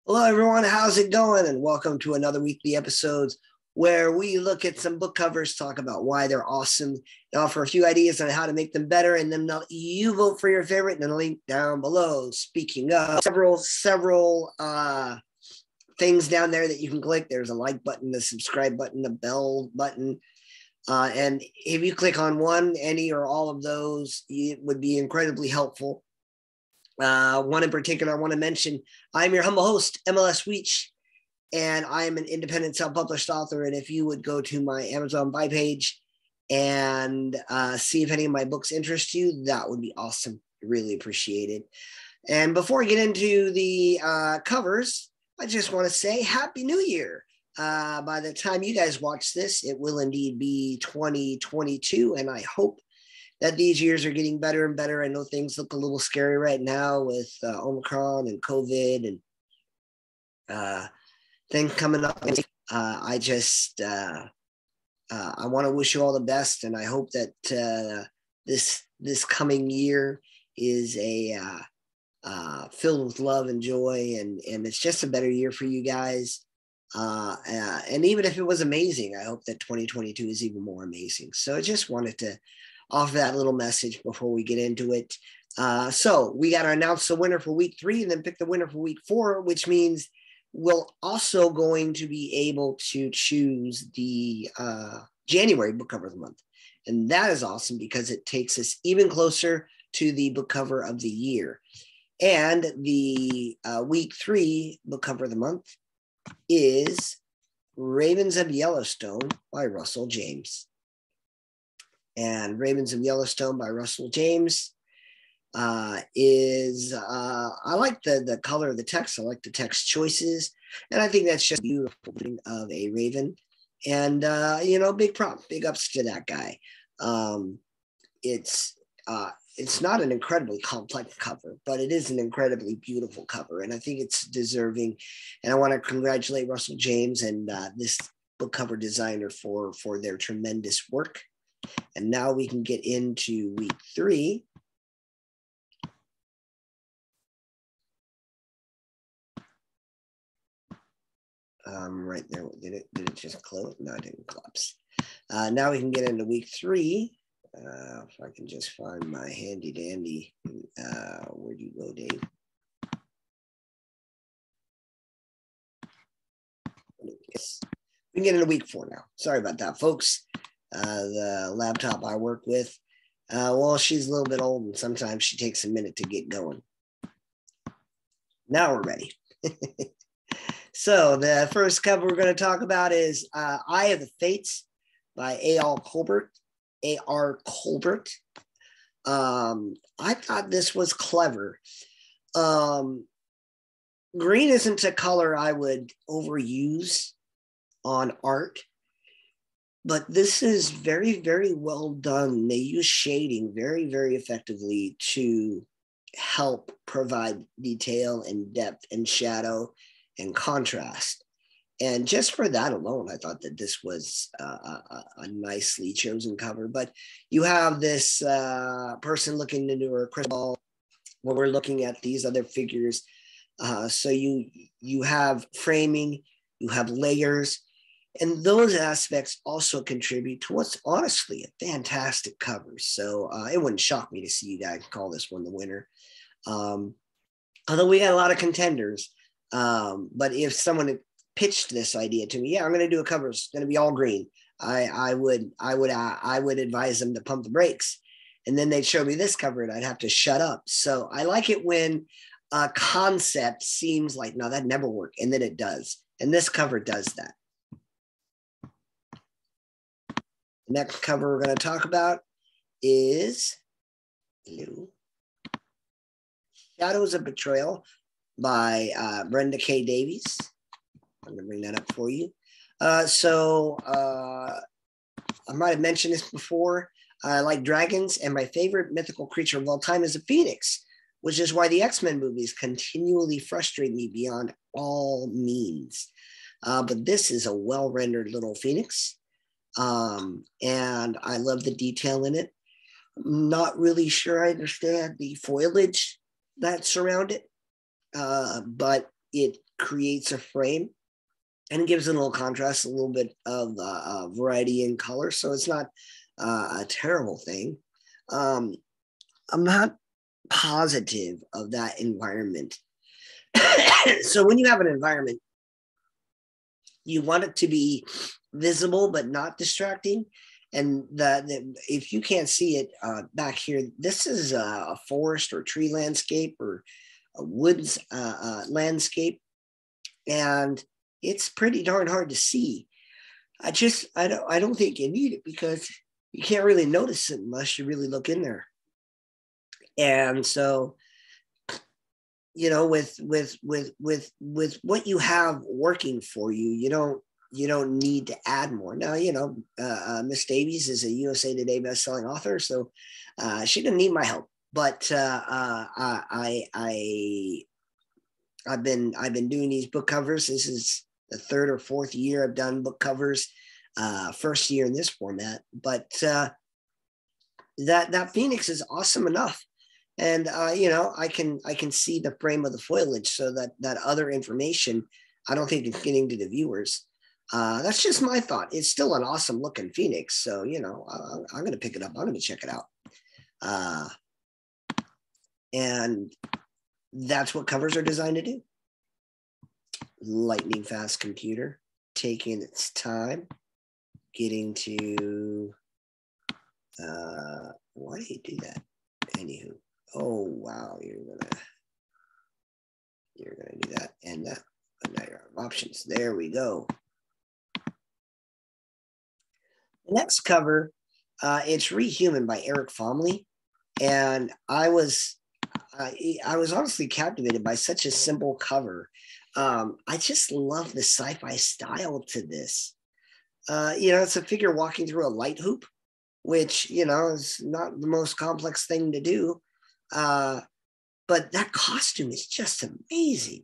Hello, everyone. How's it going? And welcome to another weekly episodes where we look at some book covers, talk about why they're awesome, and offer a few ideas on how to make them better, and then you vote for your favorite and a link down below. Speaking of several things down there that you can click. There's a like button, the subscribe button, the bell button. And if you click on one, any or all of those, it would be incredibly helpful. One in particular I want to mention, I'm your humble host, M.L.S. Weech, and I am an independent self-published author. And if you would go to my Amazon buy page and see if any of my books interest you, that would be awesome. Really appreciate it. And before I get into the covers, I just want to say Happy New Year. By the time you guys watch this, it will indeed be 2022, and I hope that these years are getting better and better. I know things look a little scary right now with Omicron and COVID and things coming up. I want to wish you all the best, and I hope that this coming year is filled with love and joy, and it's just a better year for you guys. And even if it was amazing, I hope that 2022 is even more amazing. So I just wanted to offer that little message before we get into it. So we got to announce the winner for week 3 and then pick the winner for week 4, which means we're also going to be able to choose the January book cover of the month. And that is awesome because it takes us even closer to the book cover of the year. And the week 3 book cover of the month is Ravens of Yellowstone by Russell James. And Ravens of Yellowstone by Russell James is, I like the color of the text. I like the text choices. And I think that's just beautiful of a Raven. And, big prop, big ups to that guy. It's not an incredibly complex cover, but it is an incredibly beautiful cover. And I think it's deserving. And I want to congratulate Russell James and this book cover designer for their tremendous work. And now we can get into week 3. Right there. Did it just close? No, it didn't collapse. Now we can get into week 3. If I can just find my handy dandy. Where'd you go, Dave? Yes. We can get into week 4 now. Sorry about that, folks. The laptop I work with, she's a little bit old and sometimes she takes a minute to get going. Now we're ready. So the first cover we're going to talk about is Eye of the Fates by A.R. Colbert. I thought this was clever. Green isn't a color I would overuse on art, but this is very, very well done. They use shading very, very effectively to help provide detail and depth and shadow and contrast. And just for that alone, I thought that this was a nicely chosen cover. But you have this person looking into her crystal ball when we're looking at these other figures. So you have framing, you have layers, and those aspects also contribute to what's honestly a fantastic cover. So it wouldn't shock me to see you guys call this one the winner. Although we got a lot of contenders. But if someone had pitched this idea to me, I'm going to do a cover. It's going to be all green. I would advise them to pump the brakes, and then they'd show me this cover, and I'd have to shut up. So I like it when a concept seems like, no, that never worked, and then it does. And this cover does that. The next cover we're going to talk about is Shadows of Betrayal by Brenda K. Davies. I'm going to bring that up for you. I might have mentioned this before. I like dragons, and my favorite mythical creature of all time is a phoenix, which is why the X-Men movies continually frustrate me beyond all means. But this is a well-rendered little phoenix. And I love the detail in it. I'm not really sure I understand the foliage that surround it, but it creates a frame and it gives it a little contrast, a little bit of variety in color. So it's not a terrible thing. I'm not positive of that environment. So when you have an environment, you want it to be visible but not distracting. And if you can't see it back here, this is a forest or tree landscape or a woods landscape, and it's pretty darn hard to see. I don't think you need it because you can't really notice it unless you really look in there. And so, you know, with what you have working for you, you don't need to add more. Now, you know, Miss Davies is a USA Today bestselling author, so she didn't need my help. But I've been doing these book covers. This is the third or fourth year I've done book covers. First year in this format, but that Phoenix is awesome enough. And you know, I can see the frame of the foliage, so that other information, I don't think it's getting to the viewers. That's just my thought. It's still an awesome looking Phoenix, so you know, I'm going to pick it up. I'm going to check it out, and that's what covers are designed to do. Lightning fast computer, taking its time, getting to. Why do you do that? Anywho. Oh wow, you're gonna do that and that. But now you have options. There we go. The next cover, it's Rehuman by Eric Fomley, and I was honestly captivated by such a simple cover. I just love the sci-fi style to this. You know, it's a figure walking through a light hoop, which, you know, is not the most complex thing to do. But that costume is just amazing.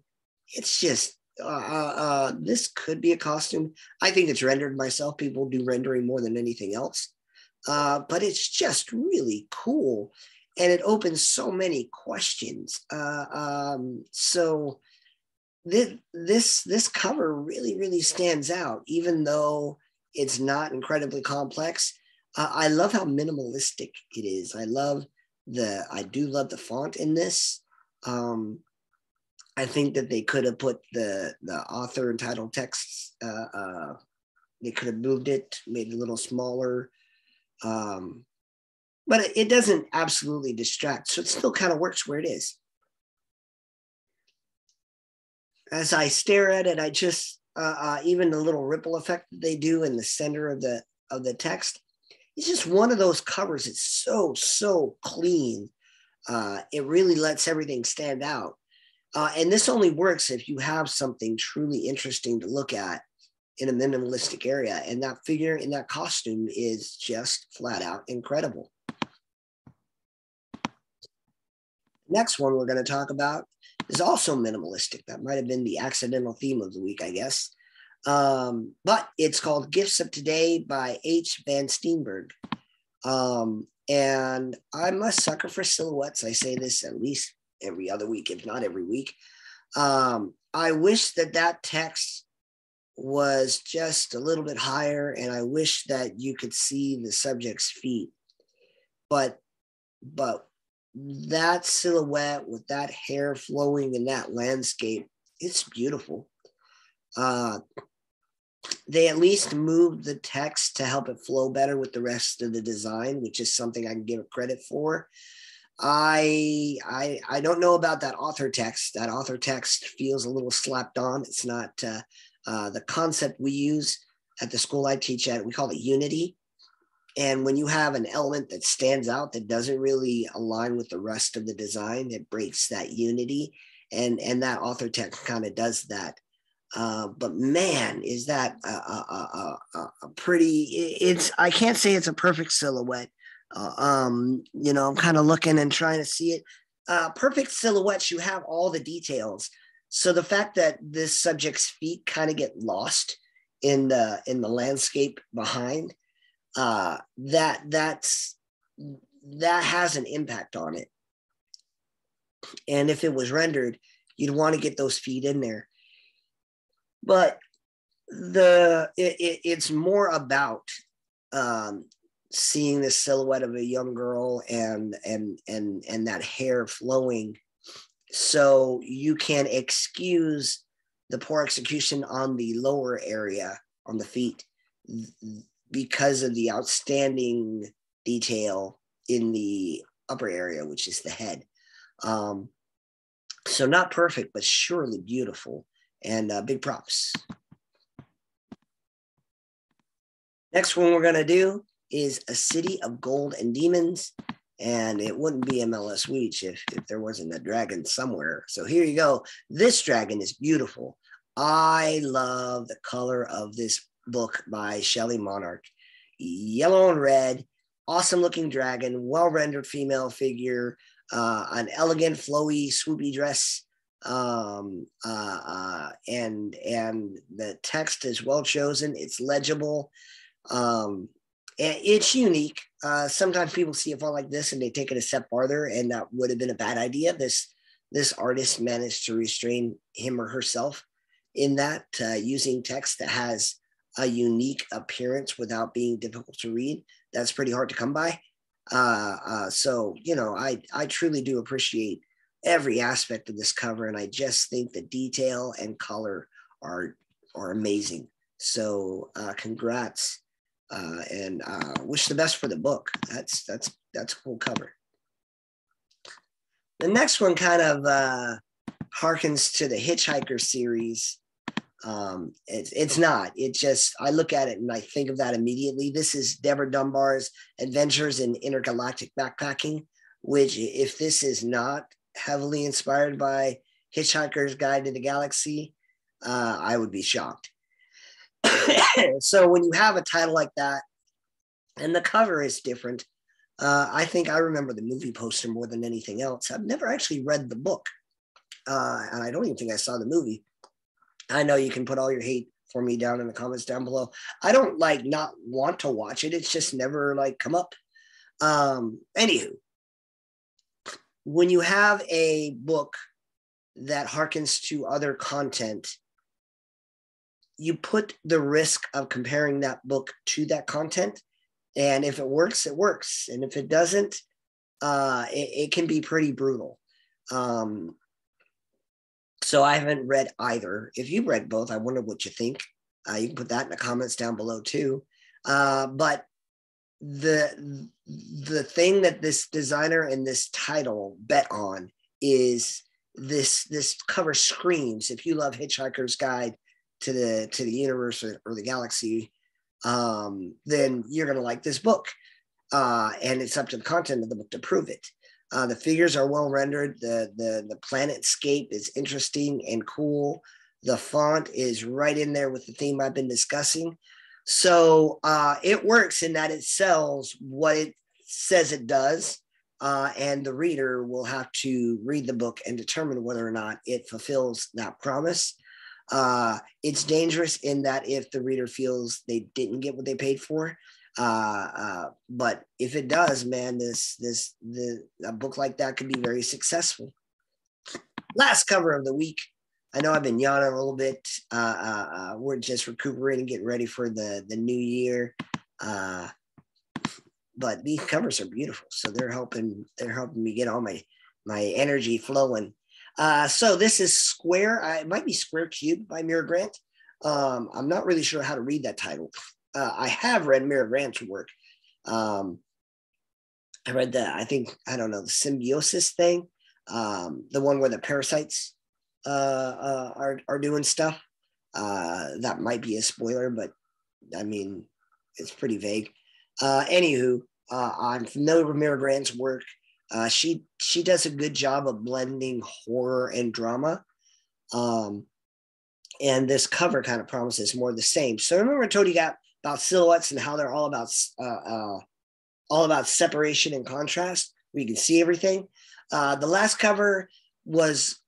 It's just, this could be a costume. I think it's rendered myself. People do rendering more than anything else. But it's just really cool. And it opens so many questions. So this cover really, really stands out, even though it's not incredibly complex. I love how minimalistic it is. I do love the font in this. I think that they could have put the author and title texts. They could have moved it, made it a little smaller. But it doesn't absolutely distract. So it still kind of works where it is. As I stare at it, I just, even the little ripple effect that they do in the center of the text, it's just one of those covers. It's so clean. It really lets everything stand out. And this only works if you have something truly interesting to look at in a minimalistic area. And that figure in that costume is just flat out incredible. Next one we're going to talk about is also minimalistic. That might have been the accidental theme of the week, I guess. But it's called Gifts of Today by H. Van Steenberg. And I'm a sucker for silhouettes. I say this at least every other week, if not every week. I wish that text was just a little bit higher, and I wish that you could see the subject's feet. But that silhouette with that hair flowing in that landscape, it's beautiful. They at least moved the text to help it flow better with the rest of the design, which is something I can give it credit for. I don't know about that author text. That author text feels a little slapped on. It's not the concept we use at the school I teach at. We call it unity. And when you have an element that stands out that doesn't really align with the rest of the design, it breaks that unity. And that author text kind of does that. But man, is that a pretty, I can't say it's a perfect silhouette. You know, I'm kind of looking and trying to see it. Perfect silhouettes, you have all the details. So the fact that this subject's feet kind of get lost in the landscape behind, that has an impact on it. And if it was rendered, you'd want to get those feet in there. But it's more about seeing the silhouette of a young girl and that hair flowing, so you can excuse the poor execution on the lower area on the feet because of the outstanding detail in the upper area, which is the head. So not perfect, but surely beautiful, and big props. Next one we're going to do is A City of Gold and Demons. And it wouldn't be M.L.S. Weech if there wasn't a dragon somewhere. So here you go. This dragon is beautiful. I love the color of this book by Shelley Monarch. Yellow and red, awesome looking dragon, well-rendered female figure, an elegant, flowy, swoopy dress. And the text is well chosen. It's legible. It's unique. Sometimes people see a font like this and they take it a step farther, and that would have been a bad idea. This artist managed to restrain him or herself in that, using text that has a unique appearance without being difficult to read. That's pretty hard to come by. So, you know, I truly do appreciate every aspect of this cover, and I just think the detail and color are amazing. So congrats. And wish the best for the book. That's a cool cover. The next one kind of harkens to the Hitchhiker series. It's not. It just, I look at it and I think of that immediately. This is Deborah Dunbar's Adventures in Intergalactic Backpacking, which, if this is not heavily inspired by Hitchhiker's Guide to the Galaxy, I would be shocked. So when you have a title like that and the cover is different, I think I remember the movie poster more than anything else. I've never actually read the book, and I don't even think I saw the movie. I know you can put all your hate for me down in the comments down below. I don't not want to watch it. It's just never come up. Anywho, when you have a book that harkens to other content, you put the risk of comparing that book to that content. And if it works, it works. And if it doesn't, it can be pretty brutal. So I haven't read either. If you've read both, I wonder what you think. You can put that in the comments down below too. But the thing that this designer and this title bet on is this cover screams, if you love Hitchhiker's Guide to the universe or the galaxy, then you're going to like this book. And it's up to the content of the book to prove it. The figures are well rendered. The planetscape is interesting and cool. The font is right in there with the theme I've been discussing. So it works in that it sells what it says it does. And the reader will have to read the book and determine whether or not it fulfills that promise. It's dangerous in that if the reader feels they didn't get what they paid for, but if it does, man, a book like that could be very successful. Last cover of the week. I know I've been yawning a little bit. We're just recuperating, getting ready for the new year. But these covers are beautiful, so they're helping me get all my energy flowing. So this is Square. It might be Square Cube by Mira Grant. I'm not really sure how to read that title. I have read Mira Grant's work. I read the symbiosis thing, the one where the parasites are doing stuff. That might be a spoiler, but I mean, it's pretty vague. Anywho, I'm familiar with Mira Grant's work. She does a good job of blending horror and drama. And this cover kind of promises more of the same. So remember I told you about silhouettes and how they're all about separation and contrast, where you can see everything. The last cover was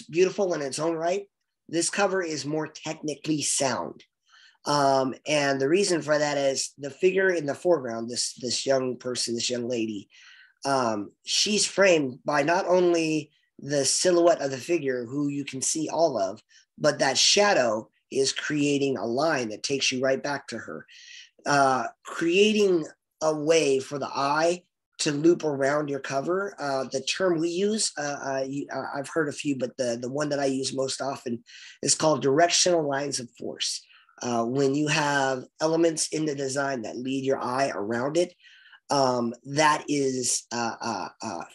beautiful in its own right. This cover is more technically sound. And the reason for that is the figure in the foreground, this young person, this young lady, she's framed by not only the silhouette of the figure who you can see all of, but that shadow is creating a line that takes you right back to her. Creating a way for the eye to loop around your cover. The term we use, I've heard a few, but the one that I use most often is called directional lines of force. When you have elements in the design that lead your eye around it, that is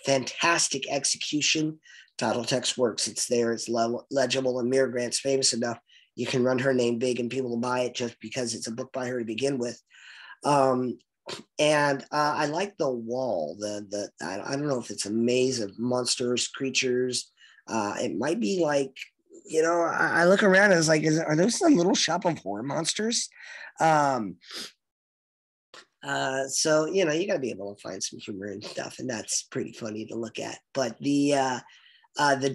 fantastic execution. Title text works. It's there. It's legible. And Mira Grant's famous enough. You can run her name big and people will buy it just because it's a book by her to begin with. And I like the wall. I don't know if it's a maze of monsters, creatures. It might be like, you know, I look around and it's like, are those some little shop of horror monsters? So, you know, you got to be able to find some humor and stuff, and that's pretty funny to look at. But the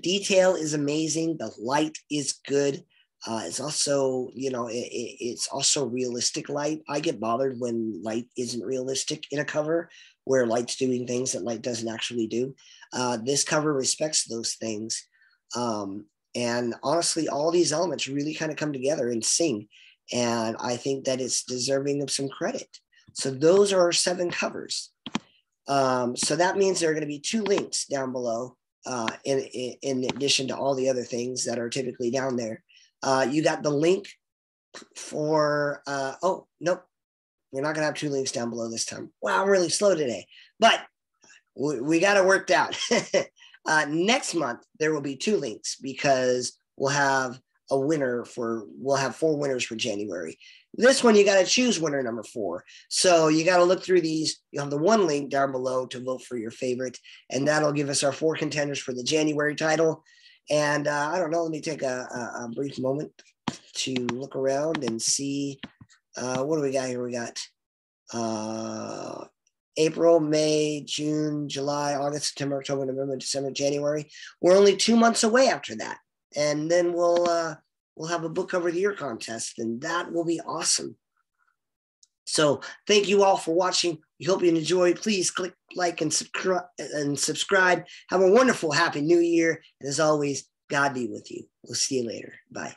detail is amazing. The light is good. It's also, you know, it's also realistic light. I get bothered when light isn't realistic in a cover where light's doing things that light doesn't actually do. This cover respects those things. And honestly, all these elements really kind of come together and sing. And I think that it's deserving of some credit. So those are our 7 covers. So that means there are going to be 2 links down below in addition to all the other things that are typically down there. You got the link for, oh, nope. We're not going to have 2 links down below this time. Wow, I'm really slow today. But we got it worked out. Next month, there will be 2 links because we'll have we'll have 4 winners for January. This one, you got to choose winner number 4. So you got to look through these. You have the 1 link down below to vote for your favorite. And that'll give us our 4 contenders for the January title. And I don't know, let me take a brief moment to look around and see what do we got here? We got April, May, June, July, August, September, October, November, December, January. We're only 2 months away after that. And then we'll have a book cover of the year contest, and that will be awesome. So thank you all for watching. We hope you enjoyed. Please click like and subscribe. Have a wonderful, happy new year. And as always, God be with you. We'll see you later. Bye.